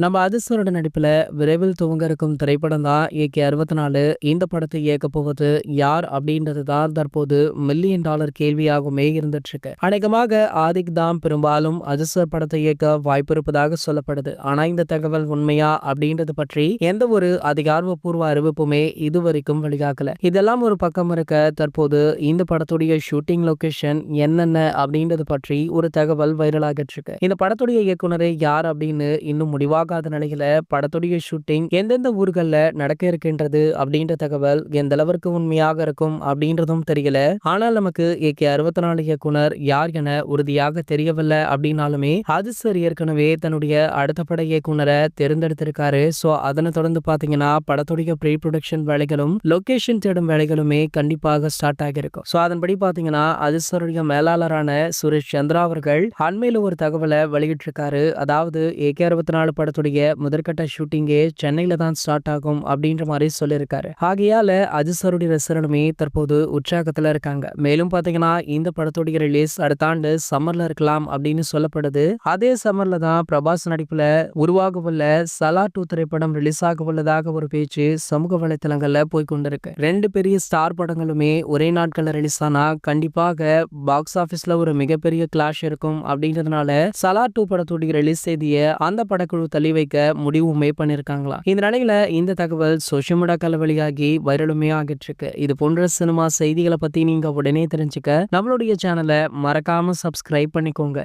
நம்ம அதிர்ஷ்டரோட நடிப்புல விரைவில் துவங்க இருக்கும் திரைப்படம் தான் AK-64. இந்த படத்தை இயக்கப் போவது யார் அப்படின்றது தான் தற்போது மில்லியன் டாலர் கேள்வியாகவுமே இருந்துட்டு இருக்கு. அநேகமாக ஆதிக் தான் பெரும்பாலும் அதிர்ஷ்டர் படத்தை இயக்க வாய்ப்பு இருப்பதாக சொல்லப்படுது. ஆனா இந்த தகவல் உண்மையா அப்படின்றது பற்றி எந்த ஒரு அதிகாரப்பூர்வ அறிவிப்புமே இதுவரைக்கும் வெளியாகல. இதெல்லாம் ஒரு பக்கம் இருக்க, தற்போது இந்த படத்துடைய ஷூட்டிங் லொகேஷன் என்னென்ன அப்படின்றது பற்றி ஒரு தகவல் வைரலாகிட்டு இருக்கு. இந்த படத்துடைய இயக்குனர் யார் அப்படின்னு இன்னும் முடிவாக நிலையில படத்துடைய ஷூட்டிங் எந்தெந்த ஊர்கள்ல நடக்க இருக்கின்றது அப்படின்ற தகவல் எந்த அளவிற்கு உண்மையாக இருக்கும் அப்படின்றதும் தெரியல. ஆனால் நமக்கு AK-64 இயக்குனர் யார் என உறுதியாக தெரியவில்லை அப்படின்னாலுமே அதிர்ஷ்டர் ஏற்கனவே தன்னுடைய அடுத்த பட இயக்குனரை தேர்ந்தெடுத்திருக்காரு. சோ அதனை தொடர்ந்து பாத்தீங்கன்னா படத்துடைய ப்ரீ ப்ரொடக்ஷன் வேலைகளும் லொகேஷன் தேடும் வேலைகளுமே கண்டிப்பாக ஸ்டார்ட் ஆகியிருக்கும். சோ அதன்படி பாத்தீங்கன்னா அதிர்ஷ்டருடைய மேலாளரான சுரேஷ் சந்திரா அவர்கள் அண்மையில ஒரு தகவலை வெளியிட்டிருக்காரு. அதாவது AK-64 படத்துடைய முதற்கட்ட ஷூட்டிங்கே சென்னையில தான் ஸ்டார்ட் ஆகும் அப்படின்ற மாதிரி சொல்லியிருக்காரு. ஆகையால அதிர்ஷ்டருடைய ரசிகர்களுமே தற்போது உற்சாகத்துல இருக்காங்க. மேலும் பாத்தீங்கன்னா இந்த படத்துடைய ரிலீஸ் அடுத்த ஆண்டு சம்மர்ல இருக்கலாம் அப்படின்னு சொல்லப்படுது. அதே சம்மர்ல தான் பிரபாஸ் நடிப்புல உருவாக உள்ள சலா 2 திரைப்படம் ரிலீஸ் ஆக உள்ளதாக ஒரு பேச்சு சமூக வலைத்தளங்கள்ல போய்கொண்டிருக்கு. ரெண்டு பெரிய ஸ்டார் படங்களுமே ஒரே நாட்கள்ல ரிலீஸ் ஆனா கண்டிப்பாக பாக்ஸ் ஆபீஸ்ல ஒரு மிகப்பெரிய கிளாஷ் இருக்கும் அப்படின்றதுனால சலா 2 படத்துடைய ரிலீஸ் செய்திய அந்த படக்குழு தள்ளி வைக்க முடிவுமே பண்ணிருக்காங்களா. இந்த நிலையில இந்த தகவல் சோசியல் மீடியாக்கள் வெளியாகி வைரலுமே ஆகிட்டு இருக்கு. இது போன்ற சினிமா செய்திகளை பத்தி நீங்க உடனே தெரிஞ்சுக்க நம்மளுடைய சேனலை மறக்காம சப்ஸ்கிரைப் பண்ணிக்கோங்க.